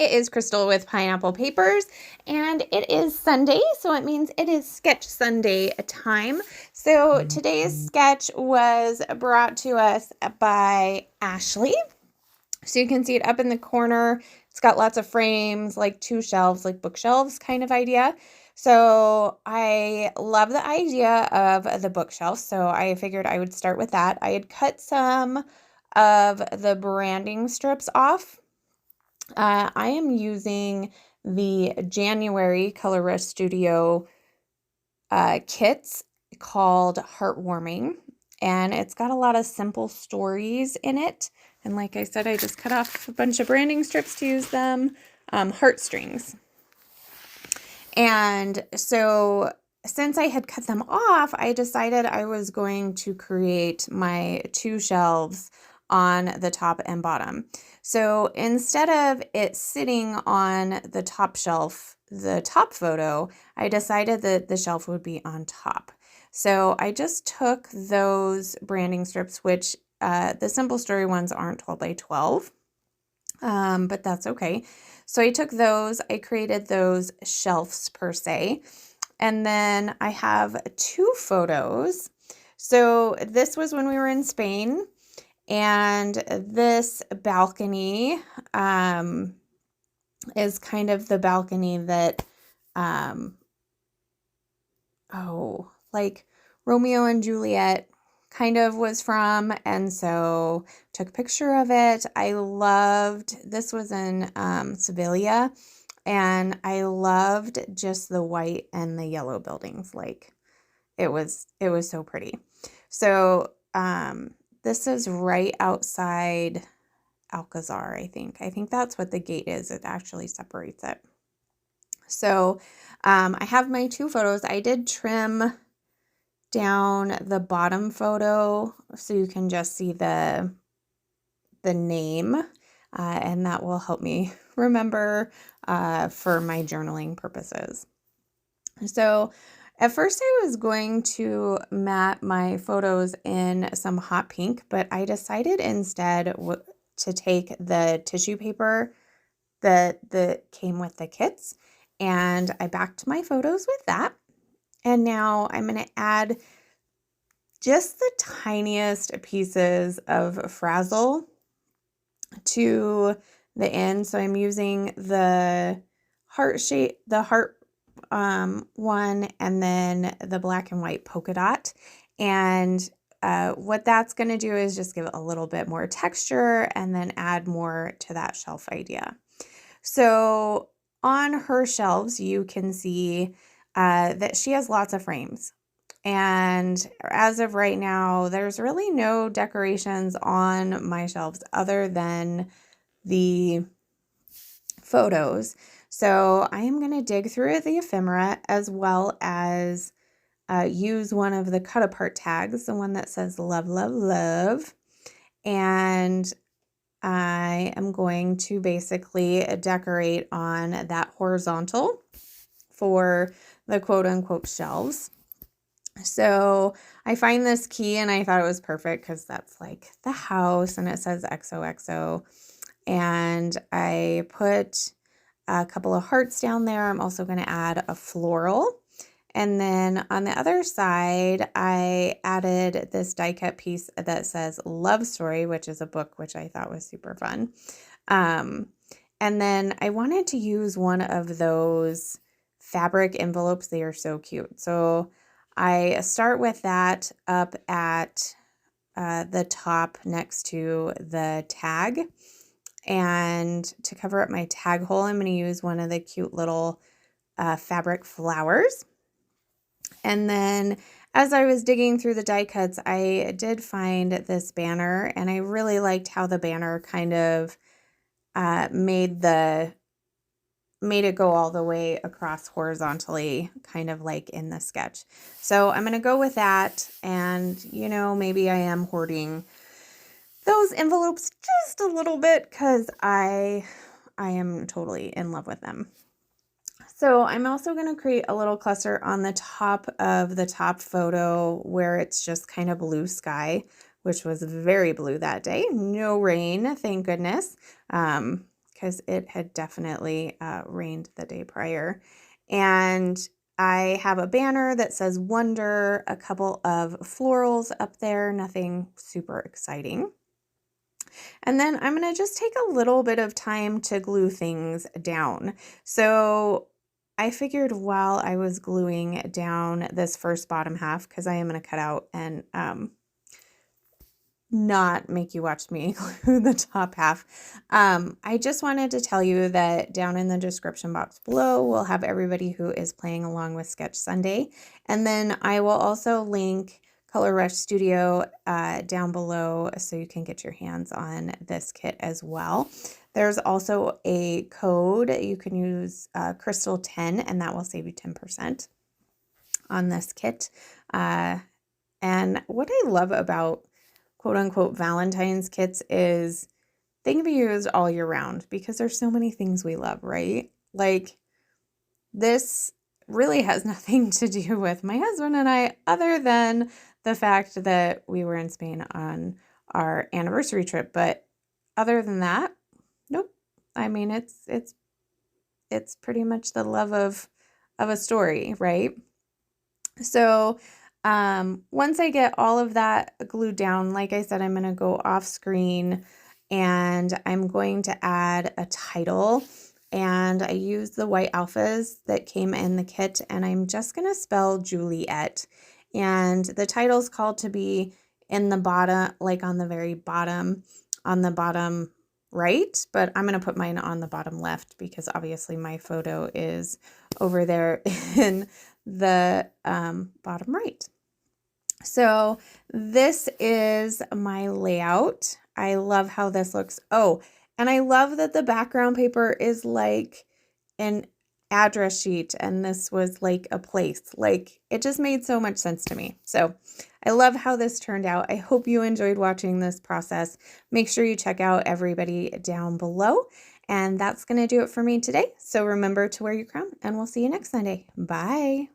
It is Crystal with Pineapple Papers, and it is Sunday, so it means it is Sketch Sunday time. So today's sketch was brought to us by Ashley. So you can see it up in the corner. It's got lots of frames, like 2 shelves, like bookshelves kind of idea. So I love the idea of the bookshelf, so I figured I would start with that. I had cut some of the branding strips off. I am using the January Color Rush Studio kits called Heartwarming, and it's got a lot of simple stories in it. And like I said, I just cut off a bunch of branding strips to use them, heartstrings. And so since I had cut them off, I decided I was going to create my 2 shelves on the top and bottom. So instead of it sitting on the top shelf, the top photo, I decided that the shelf would be on top. So I just took those branding strips, which the simple story ones aren't 12 by 12, but that's okay. So I took those, I created those shelves per se, and then I have 2 photos. So this was when we were in Spain, and this balcony is kind of the balcony that, like Romeo and Juliet kind of was from, and so took a picture of it. I loved, this was in Sevilla, and I loved just the white and the yellow buildings. Like it was so pretty. So this is right outside Alcazar, I think. I think that's what the gate is. It actually separates it. So I have my 2 photos. I did trim down the bottom photo so you can just see the name, and that will help me remember for my journaling purposes. So at first I was going to mat my photos in some hot pink, but I decided instead to take the tissue paper that came with the kits, and I backed my photos with that. And now I'm going to add just the tiniest pieces of frazzle to the end. So I'm using the heart shape, the heart one, and then the black and white polka dot. And what that's going to do is just give it a little bit more texture and then add more to that shelf idea. So on her shelves, you can see that she has lots of frames. And as of right now, there's really no decorations on my shelves other than the photos. So I am going to dig through the ephemera as well as use one of the cut apart tags, the one that says love, love, love. And I am going to basically decorate on that horizontal for the quote unquote shelves. So I find this key and I thought it was perfect because that's like the house and it says XOXO. And I put a couple of hearts down there. I'm also going to add a floral. And then on the other side, I added this die cut piece that says Love Story, which is a book, which I thought was super fun. And then I wanted to use one of those fabric envelopes. They are so cute. So I start with that up at the top next to the tag. And to cover up my tag hole, I'm going to use one of the cute little fabric flowers. And then as I was digging through the die cuts, I did find this banner, and I really liked how the banner kind of made it go all the way across horizontally, kind of like in the sketch. So I'm going to go with that, and maybe I am hoarding those envelopes just a little bit because I am totally in love with them. So I'm also going to create a little cluster on the top of the top photo where it's just kind of blue sky, which was very blue that day. No rain, thank goodness, because it had definitely rained the day prior. And I have a banner that says Wonder, a couple of florals up there, nothing super exciting. And then I'm going to just take a little bit of time to glue things down. So I figured while I was gluing down this first bottom half, because I am going to cut out and not make you watch me glue the top half. I just wanted to tell you that down in the description box below, we'll have everybody who is playing along with Sketch Sunday. And then I will also link Color Rush Studio down below so you can get your hands on this kit as well. There's also a code. You can use Crystal 10 and that will save you 10% on this kit. And what I love about quote unquote Valentine's kits is they can be used all year round because there's so many things we love, right? Like this really has nothing to do with my husband and I other than the fact that we were in Spain on our anniversary trip. But other than that, nope. I mean, it's pretty much the love of a story, right? So once I get all of that glued down, like I said, I'm going to go off screen and I'm going to add a title. And I use the white alphas that came in the kit, and I'm just going to spell Juliet. And the title's called to be in the bottom, like on the very bottom, on the bottom right, but I'm going to put mine on the bottom left because obviously my photo is over there in the bottom right. So this is my layout. I love how this looks. Oh, and I love that the background paper is like an address sheet and this was like a place. Like it just made so much sense to me. So I love how this turned out. I hope you enjoyed watching this process. Make sure you check out everybody down below. And that's going to do it for me today. So remember to wear your crown and we'll see you next Sunday. Bye.